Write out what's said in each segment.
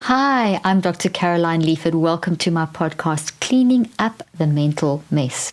Hi, I'm Dr. Caroline Leaford. Welcome to my podcast, Cleaning Up the Mental Mess.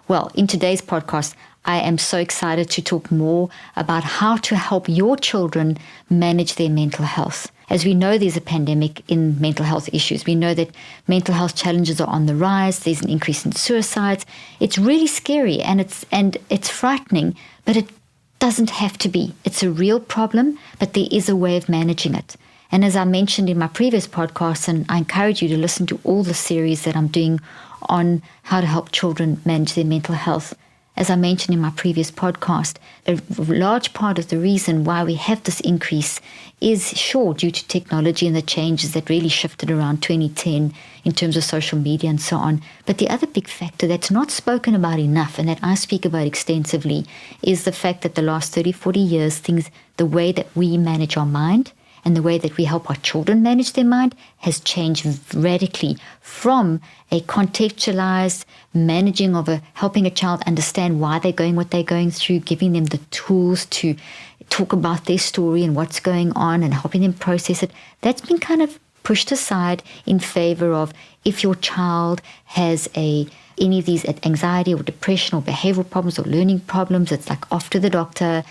Well, in today's podcast, I am so excited to talk more about how to help your children manage their mental health. As we know, there's a pandemic in mental health issues. We know that mental health challenges are on the rise. There's an increase in suicides. It's really scary and it's frightening, but it doesn't have to be. It's a real problem, but there is a way of managing it. And as I mentioned in my previous podcast, and I encourage you to listen to all the series that I'm doing on how to help children manage their mental health. As I mentioned in my previous podcast, a large part of the reason why we have this increase is sure due to technology and the changes that really shifted around 2010 in terms of social media and so on. But the other big factor that's not spoken about enough and that I speak about extensively is the fact that the last 30, 40 years, the way that we manage our mind and the way that we help our children manage their mind has changed radically from a contextualized managing of helping a child understand why they're going what they're going through, giving them the tools to talk about their story and what's going on and helping them process it. That's been kind of pushed aside in favor of if your child has any of these anxiety or depression or behavioral problems or learning problems, it's like off to the doctor,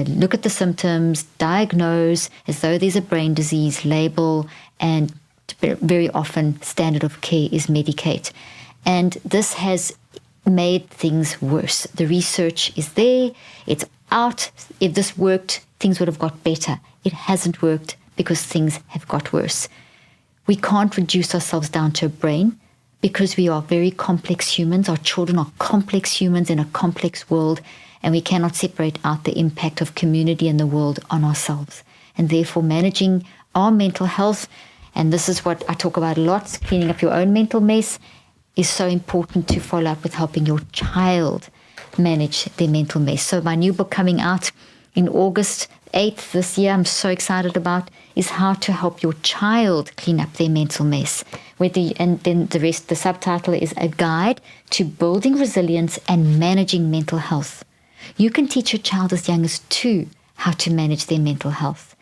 look at the symptoms, diagnose as though there's a brain disease, label, and very often standard of care is medicate. And this has made things worse. The research is there, it's out. If this worked, things would have got better. It hasn't worked because things have got worse. We can't reduce ourselves down to a brain because we are very complex humans. Our children are complex humans in a complex world, and we cannot separate out the impact of community and the world on ourselves. And therefore, managing our mental health, and this is what I talk about a lot, cleaning up your own mental mess, is so important to follow up with helping your child manage their mental mess. So my new book coming out in August 8th this year, I'm so excited about, is how to help your child clean up their mental mess. And then the subtitle is A Guide to Building Resilience and Managing Mental Health. You can teach a child as young as 2 how to manage their mental health.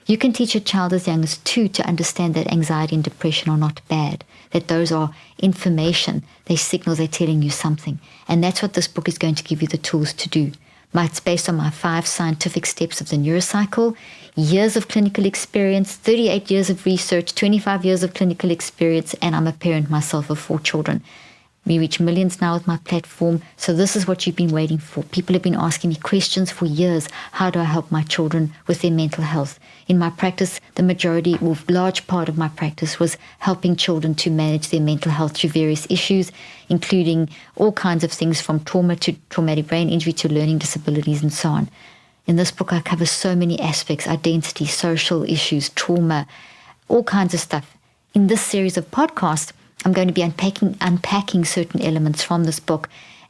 You can teach a child as young as 2 to understand that anxiety and depression are not bad, that those are information, they're signals, they're telling you something. And that's what this book is going to give you the tools to do. It's based on my 5 scientific steps of the neurocycle, years of clinical experience, 38 years of research, 25 years of clinical experience, and I'm a parent myself of 4 children. We reach millions now with my platform. So this is what you've been waiting for. People have been asking me questions for years. How do I help my children with their mental health? In my practice, large part of my practice was helping children to manage their mental health through various issues, including all kinds of things from trauma to traumatic brain injury to learning disabilities and so on. In this book, I cover so many aspects: identity, social issues, trauma, all kinds of stuff. In this series of podcasts, I'm going to be unpacking certain elements from this book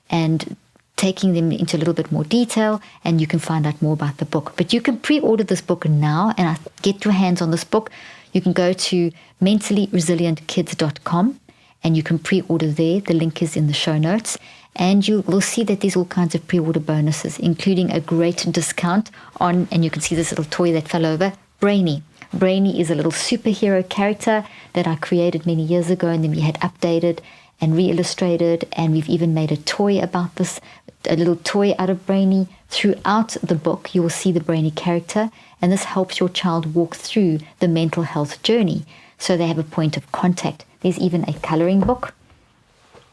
and taking them into a little bit more detail, and you can find out more about the book. But you can pre-order this book now and get your hands on this book. You can go to mentallyresilientkids.com and you can pre-order there. The link is in the show notes. And you will see that there's all kinds of pre-order bonuses, including a great discount on, and you can see this little toy that fell over, Brainy. Brainy is a little superhero character that I created many years ago, and then we had updated and re-illustrated, and we've even made a toy about this, a little toy out of Brainy. Throughout the book, you will see the Brainy character, and this helps your child walk through the mental health journey, so they have a point of contact. There's even a coloring book,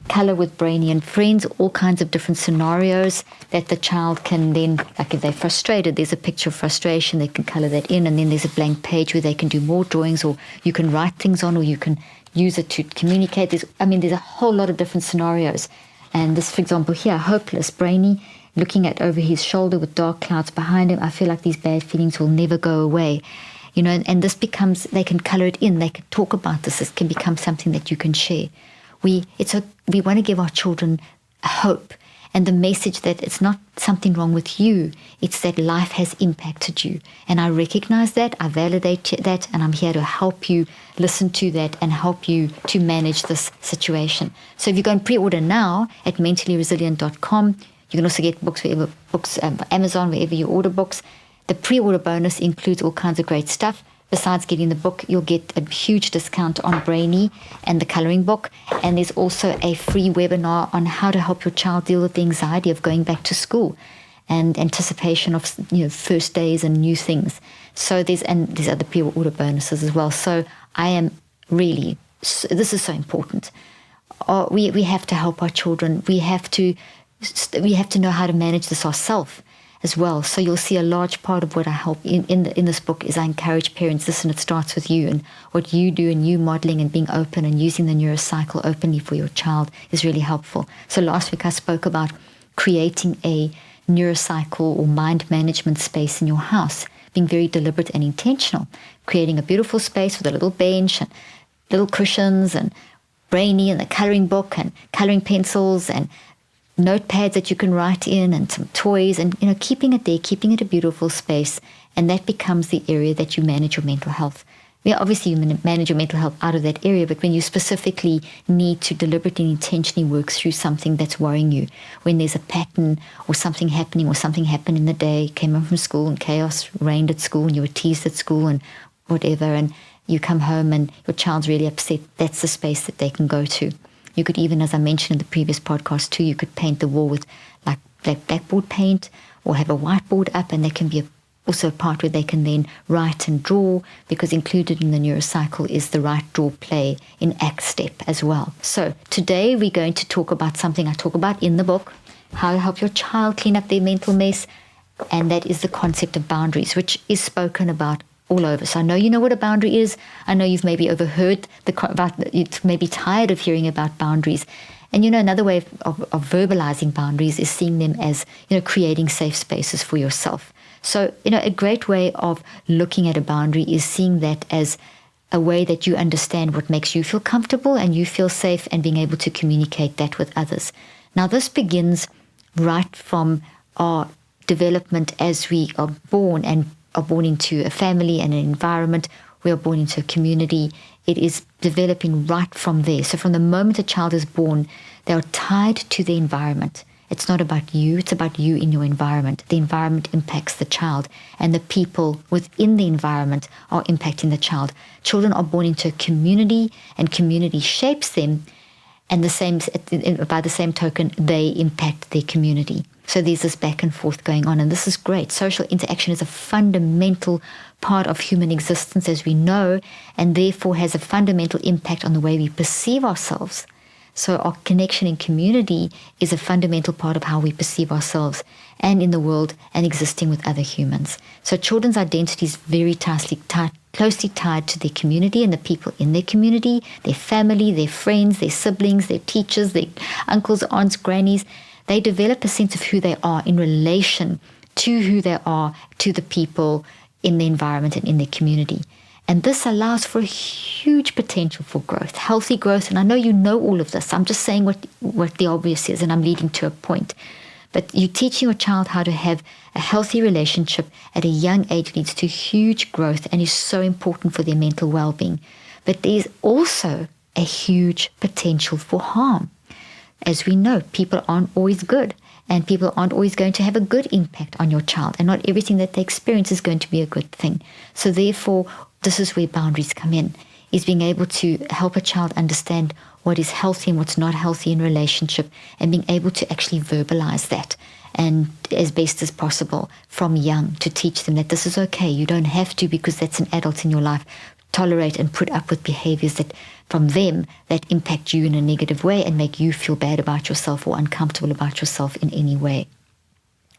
Color with Brainy and Friends, all kinds of different scenarios that the child can then, like if they're frustrated, there's a picture of frustration, they can color that in, and then there's a blank page where they can do more drawings, or you can write things on, or you can use it to communicate. There's a whole lot of different scenarios. And this, for example, here, hopeless, Brainy, looking at over his shoulder with dark clouds behind him. I feel like these bad feelings will never go away. And this becomes, they can color it in, they can talk about this. This can become something that you can share. We want to give our children hope and the message that it's not something wrong with you. It's that life has impacted you. And I recognize that, I validate that, and I'm here to help you listen to that and help you to manage this situation. So if you go and pre-order now at mentallyresilient.com, you can also get books Amazon, wherever you order books. The pre-order bonus includes all kinds of great stuff. besides getting the book, you'll get a huge discount on Brainy and the coloring book. And there's also a free webinar on how to help your child deal with the anxiety of going back to school and anticipation of first days and new things. So there's other pre-order bonuses as well. So I am really, this is so important. We have to help our children. We have to know how to manage this ourselves as well. So you'll see a large part of what I help in this book is I encourage parents, listen, it starts with you, and what you do and you modeling and being open and using the neurocycle openly for your child is really helpful. So last week I spoke about creating a neurocycle or mind management space in your house, being very deliberate and intentional, creating a beautiful space with a little bench and little cushions and Brainy and the coloring book and coloring pencils and notepads that you can write in and some toys and, keeping it there, keeping it a beautiful space. And that becomes the area that you manage your mental health. Yeah, obviously you manage your mental health out of that area, but when you specifically need to deliberately and intentionally work through something that's worrying you, when there's a pattern or something happening or something happened in the day, came home from school and chaos reigned at school and you were teased at school and whatever, and you come home and your child's really upset, that's the space that they can go to. You could even, as I mentioned in the previous podcast too, you could paint the wall with like blackboard paint or have a whiteboard up, and there can be also a part where they can then write and draw, because included in the neurocycle is the write, draw, play in ACT step as well. So today we're going to talk about something I talk about in the book, how to help your child clean up their mental mess, and that is the concept of boundaries, which is spoken about all over. So I know you know what a boundary is. I know you've maybe overheard you're maybe tired of hearing about boundaries. And another way of verbalizing boundaries is seeing them as creating safe spaces for yourself. So a great way of looking at a boundary is seeing that as a way that you understand what makes you feel comfortable and you feel safe, and being able to communicate that with others. Now this begins right from our development as we are born into a family and an environment. We are born into a community. It is developing right from there. So from the moment a child is born, they are tied to the environment. It's not about you, it's about you in your environment. The environment impacts the child, and the people within the environment are impacting the child. Children are born into a community, and community shapes them, and by the same token, they impact their community. So there's this back and forth going on, and this is great. Social interaction is a fundamental part of human existence, as we know, and therefore has a fundamental impact on the way we perceive ourselves. So our connection in community is a fundamental part of how we perceive ourselves and in the world and existing with other humans. So children's identity is very closely tied to their community and the people in their community, their family, their friends, their siblings, their teachers, their uncles, aunts, grannies. They develop a sense of who they are in relation to who they are to the people in the environment and in their community. And this allows for a huge potential for growth, healthy growth. And I know you know all of this. I'm just saying what the obvious is, and I'm leading to a point. But you're teaching your child how to have a healthy relationship at a young age leads to huge growth and is so important for their mental well-being. But there's also a huge potential for harm. As we know, people aren't always good, and people aren't always going to have a good impact on your child, and not everything that they experience is going to be a good thing. So therefore, this is where boundaries come in, is being able to help a child understand what is healthy and what's not healthy in relationship, and being able to actually verbalize that, and as best as possible from young, to teach them that this is okay. You don't have to, because that's an adult in your life, tolerate and put up with behaviors that from them that impact you in a negative way and make you feel bad about yourself or uncomfortable about yourself in any way.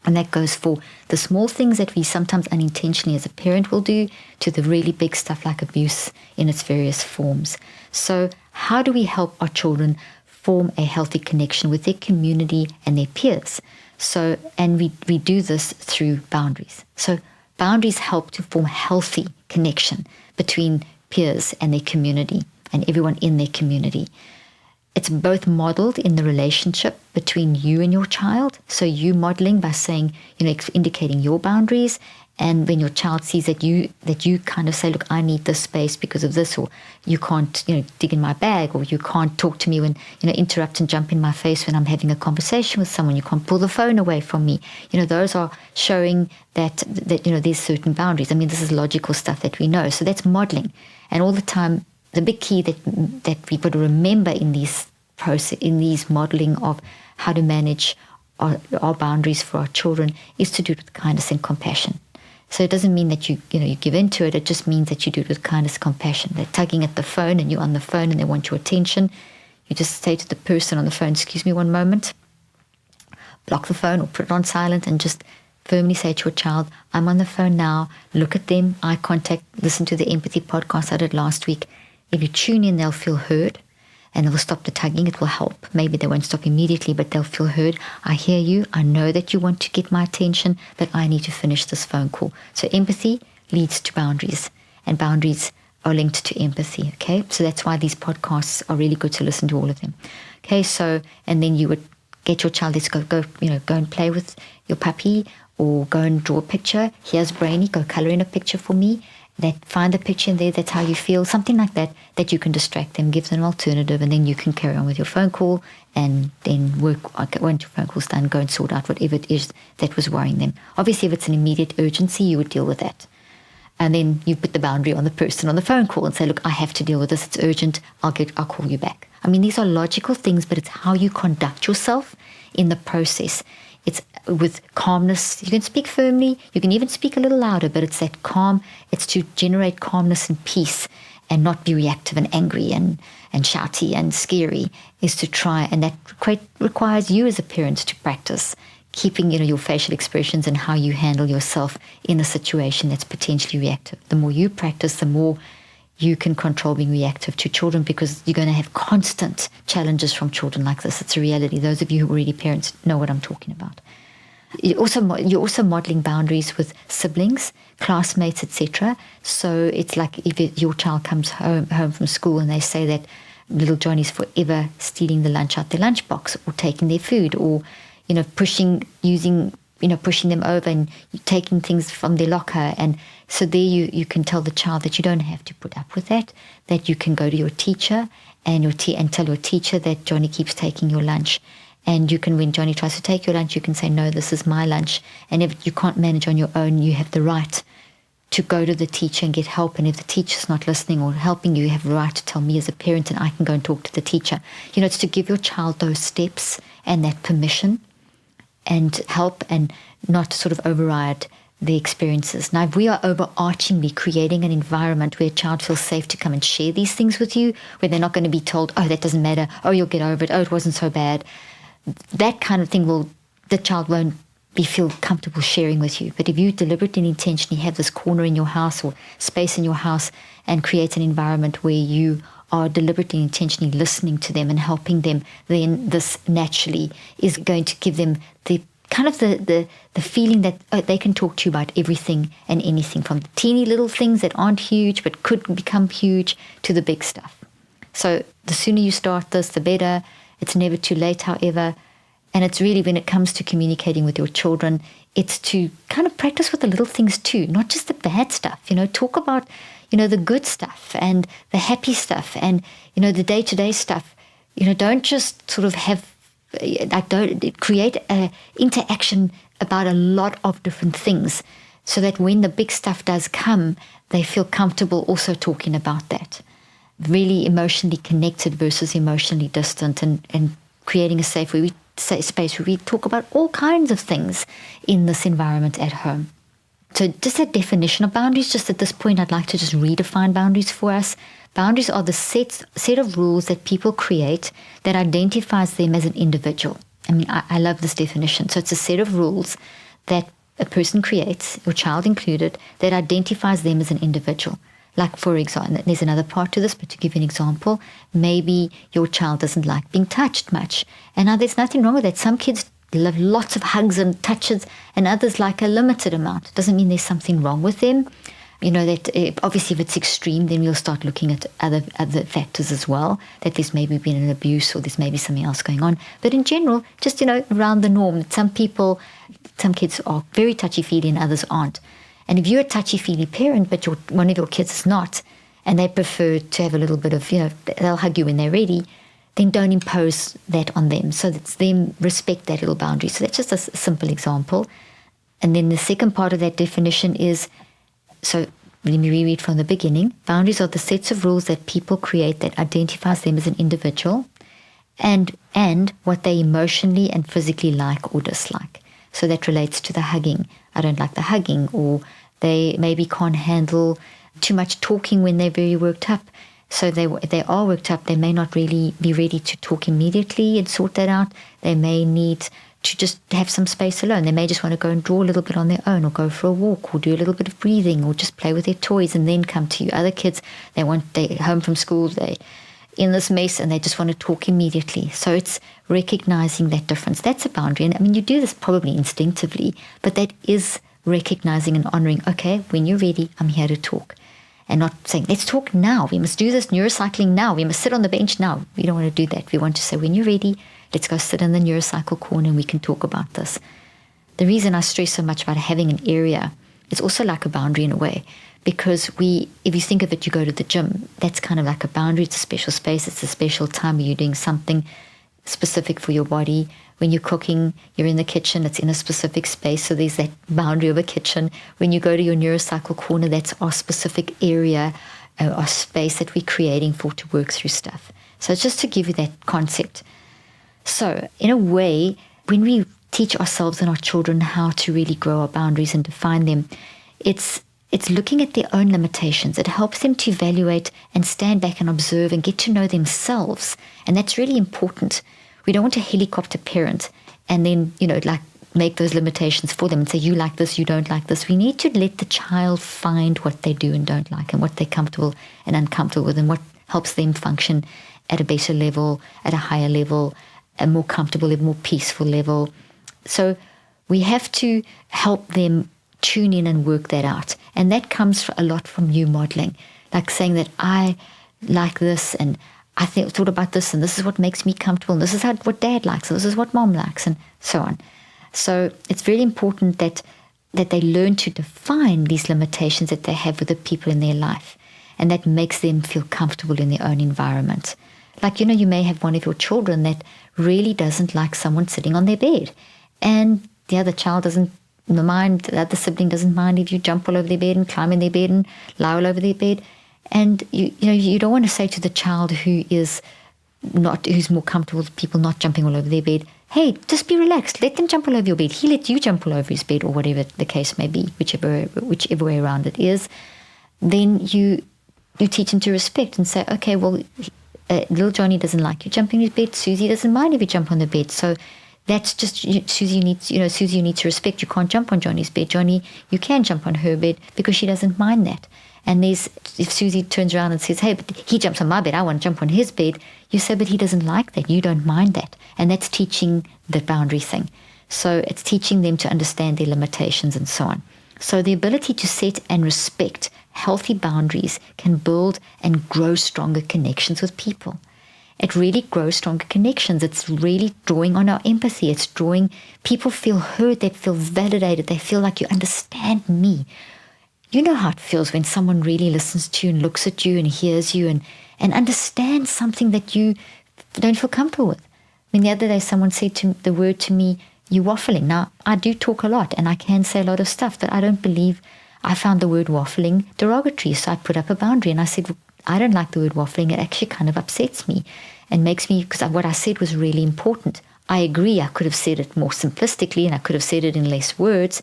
And that goes for the small things that we sometimes unintentionally as a parent will do, to the really big stuff like abuse in its various forms. So how do we help our children form a healthy connection with their community and their peers? So, and we do this through boundaries. So boundaries help to form healthy connection between peers and their community and everyone in their community. It's both modeled in the relationship between you and your child. So you modeling by saying, indicating your boundaries, And when your child sees that you kind of say, look, I need this space because of this, or you can't, dig in my bag, or you can't talk to me when, interrupt and jump in my face when I'm having a conversation with someone. You can't pull the phone away from me. Those are showing that there's certain boundaries. I mean, this is logical stuff that we know. So that's modeling. And all the time, the big key that we've got to remember in these modeling of how to manage our boundaries for our children is to do it with kindness and compassion. So it doesn't mean that you give into it. It just means that you do it with kindness and compassion. They're tugging at the phone and you're on the phone and they want your attention. You just say to the person on the phone, excuse me one moment, block the phone or put it on silent and just firmly say to your child, I'm on the phone now, look at them, eye contact, listen to the empathy podcast I did last week. If you tune in, they'll feel heard. And they'll stop the tugging. It will help. Maybe they won't stop immediately, but they'll feel heard. I hear you. I know that you want to get my attention, but I need to finish this phone call. So empathy leads to boundaries, and boundaries are linked to empathy. Okay, so that's why these podcasts are really good to listen to, all of them. Okay, so and then you would get your child. Let's go and play with your puppy, or go and draw a picture. Here's Brainy. Go color in a picture for me. Find the picture in there, that's how you feel, something like that you can distract them, give them an alternative, and then you can carry on with your phone call and then work, once your phone call's done, go and sort out whatever it is that was worrying them. Obviously, if it's an immediate urgency, you would deal with that. And then you put the boundary on the person on the phone call and say, look, I have to deal with this, it's urgent, I'll call you back. I mean, these are logical things, but it's how you conduct yourself in the process. It's with calmness. You can speak firmly. You can even speak a little louder, but it's that calm. It's to generate calmness and peace and not be reactive and angry and shouty and scary, is to try. And that requires you as a parent to practice keeping, your facial expressions and how you handle yourself in a situation that's potentially reactive. The more you practice, the more you can control being reactive to children, because you're going to have constant challenges from children like this. It's a reality. Those of you who are already parents know what I'm talking about. You're also modeling boundaries with siblings, classmates, etc. So it's like if your child comes home from school and they say that little Johnny's forever stealing the lunch out their lunchbox, or taking their food, or pushing them over and taking things from their locker. And so there you can tell the child that you don't have to put up with that you can go to your teacher and tell your teacher that Johnny keeps taking your lunch. And you can, when Johnny tries to take your lunch, you can say, no, this is my lunch. And if you can't manage on your own, you have the right to go to the teacher and get help. And if the teacher's not listening or helping you, have the right to tell me as a parent, and I can go and talk to the teacher. It's to give your child those steps and that permission and help, and not sort of override the experiences. Now, if we are overarchingly creating an environment where a child feels safe to come and share these things with you, where they're not going to be told, oh, that doesn't matter, oh, you'll get over it, oh, it wasn't so bad, that kind of thing the child won't feel comfortable sharing with you. But if you deliberately and intentionally have this corner in your house or space in your house and create an environment where you are deliberately and intentionally listening to them and helping them, then this naturally is going to give them the kind of the feeling that they can talk to you about everything and anything, from the teeny little things that aren't huge but could become huge to the big stuff. So the sooner you start this, the better. It's never too late, however. And it's really, when it comes to communicating with your children, it's to kind of practice with the little things too, not just the bad stuff. Talk about, the good stuff and the happy stuff and, the day-to-day stuff. Don't just sort of create an interaction about a lot of different things, so that when the big stuff does come, they feel comfortable also talking about that. Really emotionally connected versus emotionally distant, and creating a safe space where we talk about all kinds of things in this environment at home. So just a definition of boundaries, just at this point, I'd like to just redefine boundaries for us. Boundaries are the set of rules that people create that identifies them as an individual. I mean, I love this definition. So it's a set of rules that a person creates, your child included, that identifies them as an individual. Like, for example, there's another part to this, but to give you an example, maybe your child doesn't like being touched much. And now there's nothing wrong with that. Some kids love lots of hugs and touches, and others like a limited amount. Doesn't mean there's something wrong with them. That obviously if it's extreme, then we'll start looking at other factors as well, that there's maybe been an abuse or there's maybe something else going on. But in general, just, around the norm, some kids are very touchy-feely and others aren't. And if you're a touchy-feely parent, but one of your kids is not, and they prefer to have a little bit of, they'll hug you when they're ready, then don't impose that on them. So that's them respect that little boundary. So that's just a simple example. And then the second part of that definition is, so let me reread from the beginning. Boundaries are the sets of rules that people create that identifies them as an individual and what they emotionally and physically like or dislike. So that relates to the hugging. I don't like the hugging, or they maybe can't handle too much talking when they're very worked up. So if they are worked up, they may not really be ready to talk immediately and sort that out. They may need to just have some space alone. They may just want to go and draw a little bit on their own, or go for a walk, or do a little bit of breathing, or just play with their toys and then come to you. Other kids, they're home from school, they're in this mess and they just want to talk immediately. So it's recognizing that difference. That's a boundary. And I mean, you do this probably instinctively, but that is recognizing and honoring, okay, when you're ready, I'm here to talk. And not saying, let's talk now. We must do this neurocycling now. We must sit on the bench now. We don't want to do that. We want to say, when you're ready, let's go sit in the neurocycle corner and we can talk about this. The reason I stress so much about having an area, it's also like a boundary in a way. Because if you think of it, you go to the gym, that's kind of like a boundary. It's a special space. It's a special time where you're doing something specific for your body. When you're cooking, you're in the kitchen, it's in a specific space. So there's that boundary of a kitchen. When you go to your neurocycle corner, that's our specific area, our space that we're creating to work through stuff. So it's just to give you that concept. So in a way, when we teach ourselves and our children how to really grow our boundaries and define them, it's looking at their own limitations. It helps them to evaluate and stand back and observe and get to know themselves. And that's really important. We don't want to helicopter parent and then, make those limitations for them and say, you like this, you don't like this. We need to let the child find what they do and don't like, and what they're comfortable and uncomfortable with, and what helps them function at a better level, at a higher level, a more comfortable, a more peaceful level. So we have to help them tune in and work that out. And that comes a lot from you modeling, like saying that I like this, and I thought about this, and this is what makes me comfortable, and this is what dad likes, and this is what mom likes, and so on. So it's very important that they learn to define these limitations that they have with the people in their life, and that makes them feel comfortable in their own environment. Like, you may have one of your children that really doesn't like someone sitting on their bed, and the other child doesn't mind, the other sibling doesn't mind if you jump all over their bed and climb in their bed and lie all over their bed. And you don't want to say to the child who's more comfortable with people not jumping all over their bed, hey, just be relaxed, let them jump all over your bed. He let you jump all over his bed, or whatever the case may be, whichever way around it is. Then you teach him to respect and say, okay, well, little Johnny doesn't like you jumping his bed. Susie doesn't mind if you jump on the bed. So that's just, Susie needs to respect. You can't jump on Johnny's bed. Johnny, you can jump on her bed because she doesn't mind that. And if Susie turns around and says, hey, but he jumps on my bed, I want to jump on his bed, you say, but he doesn't like that. You don't mind that. And that's teaching the boundary thing. So it's teaching them to understand their limitations and so on. So the ability to set and respect healthy boundaries can build and grow stronger connections with people. It really grows stronger connections. It's really drawing on our empathy. It's drawing, people feel heard, they feel validated, they feel like you understand me. You know how it feels when someone really listens to you and looks at you and hears you and understands something that you don't feel comfortable with. I mean, the other day someone said the word to me, you're waffling. Now, I do talk a lot and I can say a lot of stuff, but I don't believe I found the word waffling derogatory. So I put up a boundary and I said, I don't like the word waffling. It actually kind of upsets me and makes me, because what I said was really important. I agree, I could have said it more simplistically and I could have said it in less words.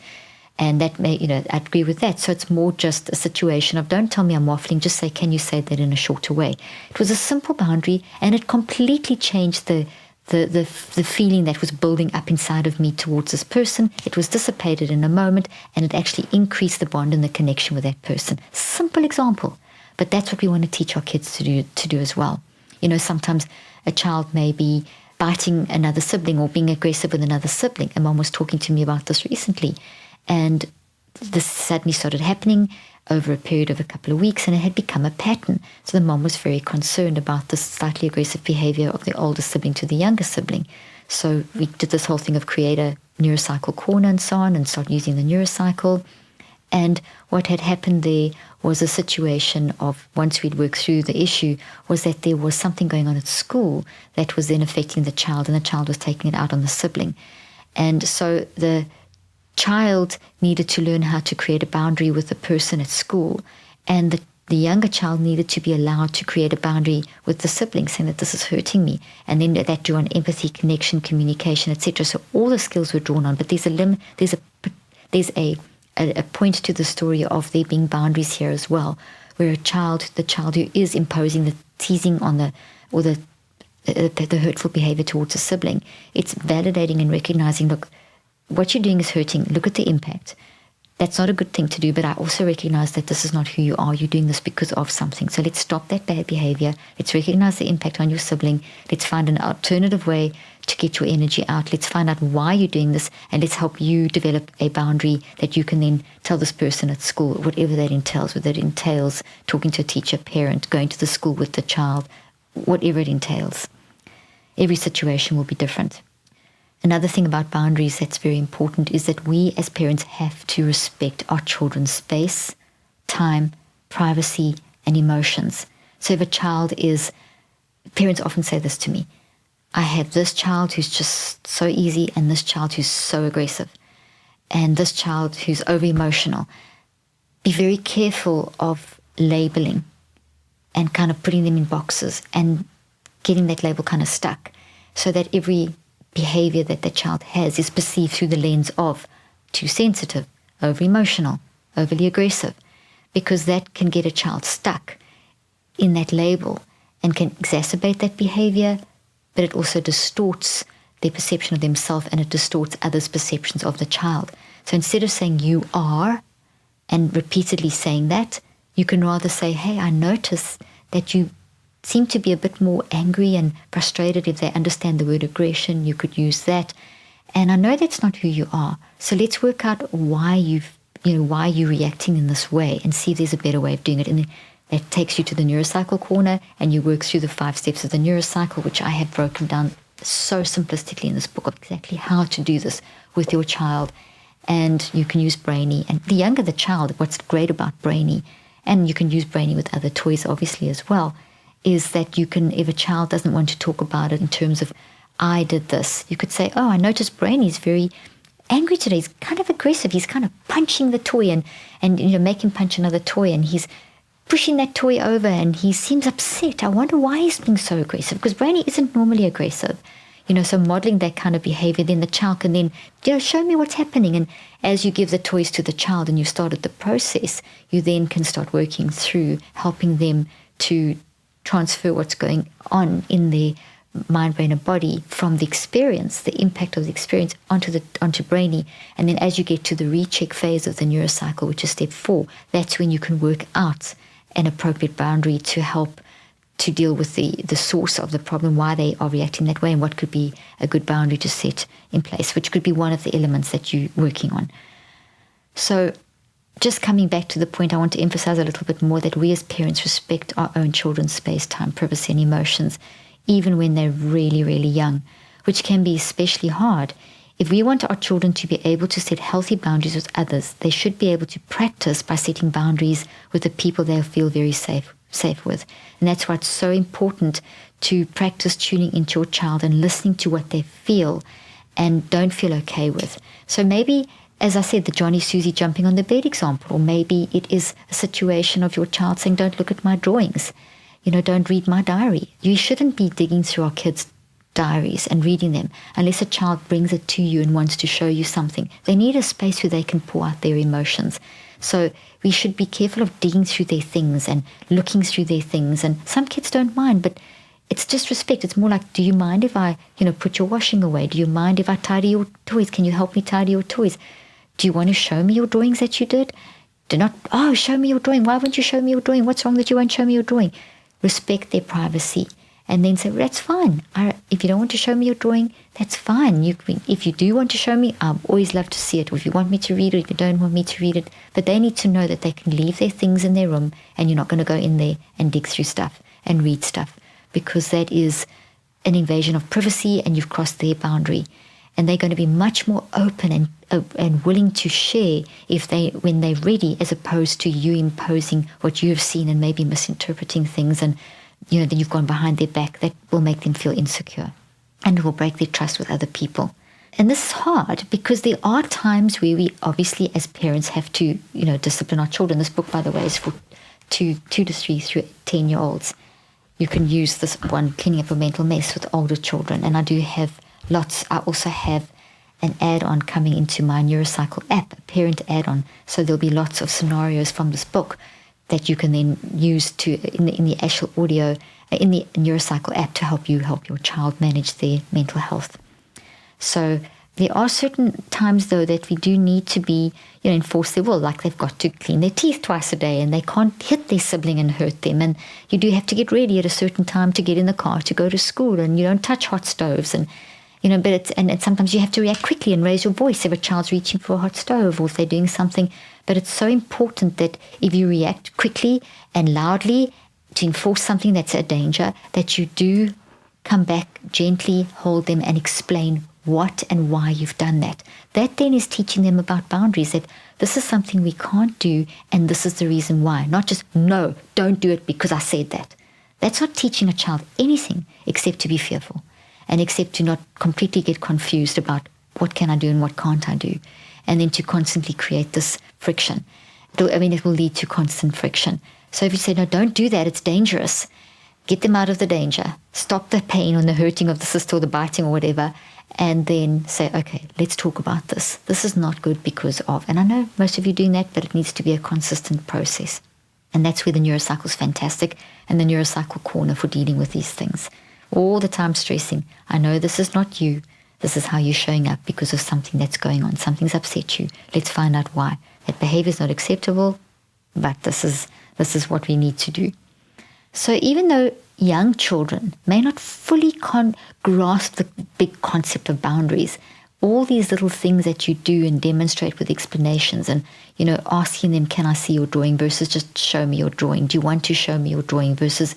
And that may, I agree with that. So it's more just a situation of, don't tell me I'm waffling, just say, can you say that in a shorter way? It was a simple boundary, and it completely changed the feeling that was building up inside of me towards this person. It was dissipated in a moment, and it actually increased the bond and the connection with that person. Simple example, but that's what we want to teach our kids to do as well. Sometimes a child may be biting another sibling or being aggressive with another sibling. And Mom was talking to me about this recently. And this suddenly started happening over a period of a couple of weeks, and it had become a pattern. So the mom was very concerned about this slightly aggressive behavior of the older sibling to the younger sibling. So we did this whole thing of create a neurocycle corner and so on, and start using the neurocycle. And what had happened there was a situation of, once we'd worked through the issue, was that there was something going on at school that was then affecting the child, and the child was taking it out on the sibling. And so the child needed to learn how to create a boundary with the person at school, and the younger child needed to be allowed to create a boundary with the sibling, saying that this is hurting me, and then that drew on empathy, connection, communication, etc. So all the skills were drawn on, but there's a point to the story of there being boundaries here as well, where the child who is imposing the teasing on the hurtful behavior towards a sibling, it's validating and recognizing, look, what you're doing is hurting. Look at the impact. That's not a good thing to do, but I also recognize that this is not who you are. You're doing this because of something. So let's stop that bad behavior. Let's recognize the impact on your sibling. Let's find an alternative way to get your energy out. Let's find out why you're doing this, and let's help you develop a boundary that you can then tell this person at school, whatever that entails, whether it entails talking to a teacher, parent, going to the school with the child, whatever it entails. Every situation will be different. Another thing about boundaries that's very important is that we as parents have to respect our children's space, time, privacy, and emotions. So if a child parents often say this to me, I have this child who's just so easy, and this child who's so aggressive, and this child who's over-emotional. Be very careful of labeling and kind of putting them in boxes and getting that label kind of stuck, so that every behavior that the child has is perceived through the lens of too sensitive, over-emotional, overly aggressive, because that can get a child stuck in that label and can exacerbate that behavior, but it also distorts their perception of themselves, and it distorts others' perceptions of the child. So instead of saying you are and repeatedly saying that, you can rather say, hey, I notice that you seem to be a bit more angry and frustrated. If they understand the word aggression, you could use that. And I know that's not who you are. So let's work out why you're reacting in this way, and see if there's a better way of doing it. And that takes you to the neurocycle corner, and you work through the 5 steps of the neurocycle, which I have broken down so simplistically in this book of exactly how to do this with your child. And you can use Brainy. And the younger the child, what's great about Brainy, and you can use Brainy with other toys obviously as well, is that you can, if a child doesn't want to talk about it in terms of, I did this, you could say, oh, I noticed Brainy's very angry today. He's kind of aggressive. He's kind of punching the toy and make him punch another toy, and he's pushing that toy over, and he seems upset. I wonder why he's being so aggressive, because Brainy isn't normally aggressive. So modeling that kind of behavior, then the child can then, show me what's happening. And as you give the toys to the child and you started the process, you then can start working through helping them to transfer what's going on in their mind, brain, and body from the experience, the impact of the experience onto Brainy. And then as you get to the recheck phase of the neurocycle, which is step 4, that's when you can work out an appropriate boundary to help to deal with the source of the problem, why they are reacting that way, and what could be a good boundary to set in place, which could be one of the elements that you're working on. So just coming back to the point, I want to emphasize a little bit more that we as parents respect our own children's space, time, privacy, and emotions, even when they're really, really young, which can be especially hard. If we want our children to be able to set healthy boundaries with others, they should be able to practice by setting boundaries with the people they feel very safe with. And that's why it's so important to practice tuning into your child and listening to what they feel and don't feel okay with. So maybe, as I said, the Johnny Susie jumping on the bed example, or maybe it is a situation of your child saying, don't look at my drawings, don't read my diary. You shouldn't be digging through our kids' diaries and reading them unless a child brings it to you and wants to show you something. They need a space where they can pour out their emotions. So we should be careful of digging through their things and looking through their things. And some kids don't mind, but it's just respect. It's more like, do you mind if I, put your washing away? Do you mind if I tidy your toys? Can you help me tidy your toys? Do you want to show me your drawings that you did? Do not, show me your drawing. Why won't you show me your drawing? What's wrong that you won't show me your drawing? Respect their privacy. And then say, well, that's fine. If you don't want to show me your drawing, that's fine. If you do want to show me, I'd always love to see it. Or if you want me to read it, if you don't want me to read it. But they need to know that they can leave their things in their room and you're not going to go in there and dig through stuff and read stuff, because that is an invasion of privacy and you've crossed their boundary. and they're going to be much more open and willing to share when they're ready, as opposed to you imposing what you have seen and maybe misinterpreting things, and then you've gone behind their back. That will make them feel insecure, and it will break their trust with other people. And this is hard because there are times where we obviously as parents have to, discipline our children. This book, by the way, is for 2 to 3 through 10-year-olds. You can use this one, Cleaning Up a Mental Mess, with older children. And I do have lots. I also have an add-on coming into my Neurocycle app, a parent add-on. So there'll be lots of scenarios from this book that you can then use in the actual audio, in the Neurocycle app, to help your child manage their mental health. So there are certain times, though, that we do need to be, enforce their will, like they've got to clean their teeth twice a day and they can't hit their sibling and hurt them. And you do have to get ready at a certain time to get in the car to go to school, and you don't touch hot stoves. And, but sometimes you have to react quickly and raise your voice if a child's reaching for a hot stove or if they're doing something. But it's so important that if you react quickly and loudly to enforce something that's a danger, that you do come back gently, hold them, and explain what and why you've done that. That then is teaching them about boundaries, that this is something we can't do and this is the reason why. Not just, no, don't do it because I said that. That's not teaching a child anything except to be fearful, and except to not completely get confused about what can I do and what can't I do, and then to constantly create this friction. It will lead to constant friction. So if you say, no, don't do that, it's dangerous, get them out of the danger, stop the pain or the hurting of the sister or the biting or whatever, and then say, okay, let's talk about this. This is not good because of, and I know most of you doing that, but it needs to be a consistent process. And that's where the Neurocycle is fantastic, and the Neurocycle Corner for dealing with these things. All the time stressing, I know this is not you. This is how you're showing up because of something that's going on. Something's upset you. Let's find out why. That behavior is not acceptable, but this is what we need to do. So even though young children may not fully grasp the big concept of boundaries, all these little things that you do and demonstrate with explanations, and asking them, can I see your drawing, versus just show me your drawing. Do you want to show me your drawing versus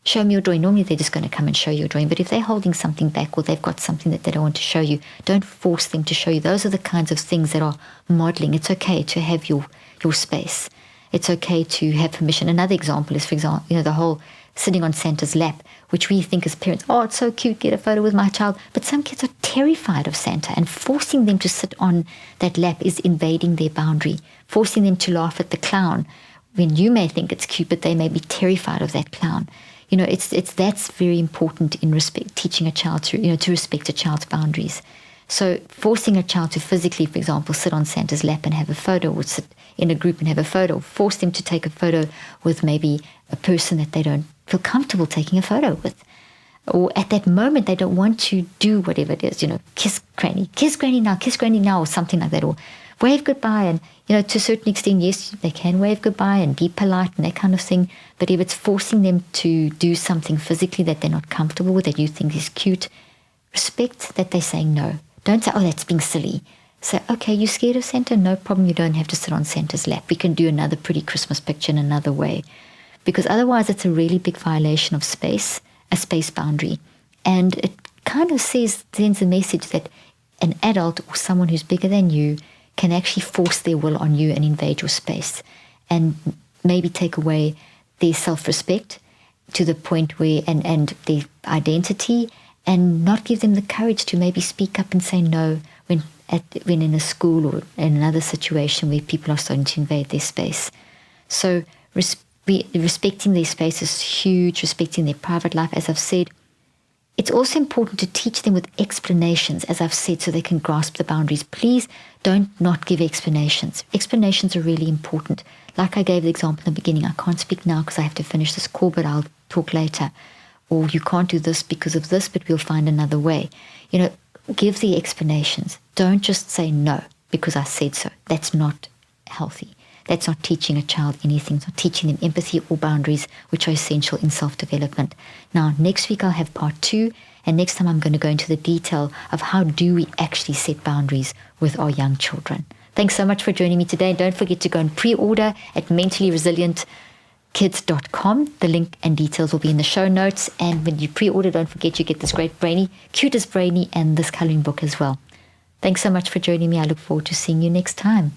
show me your drawing? Normally they're just going to come and show you your drawing, but if they're holding something back or they've got something that they don't want to show you, don't force them to show you. Those are the kinds of things that are modeling. It's okay to have your space. It's okay to have permission. Another example is, for example, the whole sitting on Santa's lap, which we think as parents, oh, it's so cute, get a photo with my child. But some kids are terrified of Santa, and forcing them to sit on that lap is invading their boundary. Forcing them to laugh at the clown when you may think it's cute, but they may be terrified of that clown. That's very important in teaching a child to respect a child's boundaries. So forcing a child to physically, for example, sit on Santa's lap and have a photo, or sit in a group and have a photo, force them to take a photo with maybe a person that they don't feel comfortable taking a photo with. Or at that moment, they don't want to do whatever it is, kiss granny now, or something like that, or wave goodbye. And, to a certain extent, yes, they can wave goodbye and be polite and that kind of thing. But if it's forcing them to do something physically that they're not comfortable with, that you think is cute, respect that they're saying no. Don't say, oh, that's being silly. Say, okay, you scared of Santa? No problem. You don't have to sit on Santa's lap. We can do another pretty Christmas picture in another way. Because otherwise it's a really big violation of space, a space boundary. And it kind of sends a message that an adult or someone who's bigger than you can actually force their will on you and invade your space, and maybe take away their self-respect to the point where, and their identity, and not give them the courage to maybe speak up and say no when in a school or in another situation where people are starting to invade their space. So respecting their space is huge, respecting their private life, as I've said. It's also important to teach them with explanations, as I've said, so they can grasp the boundaries. Please don't not give explanations. Explanations are really important. Like I gave the example in the beginning, I can't speak now because I have to finish this call, but I'll talk later. Or you can't do this because of this, but we'll find another way. Give the explanations. Don't just say no because I said so. That's not healthy. That's not teaching a child anything. It's not teaching them empathy or boundaries, which are essential in self-development. Now, next week I'll have part 2, and next time I'm going to go into the detail of how do we actually set boundaries with our young children. Thanks so much for joining me today. Don't forget to go and pre-order at mentallyresilient.com kids.com. The link and details will be in the show notes. And when you pre-order, don't forget you get this great brainy, cutest brainy, and this coloring book as well. Thanks so much for joining me. I look forward to seeing you next time.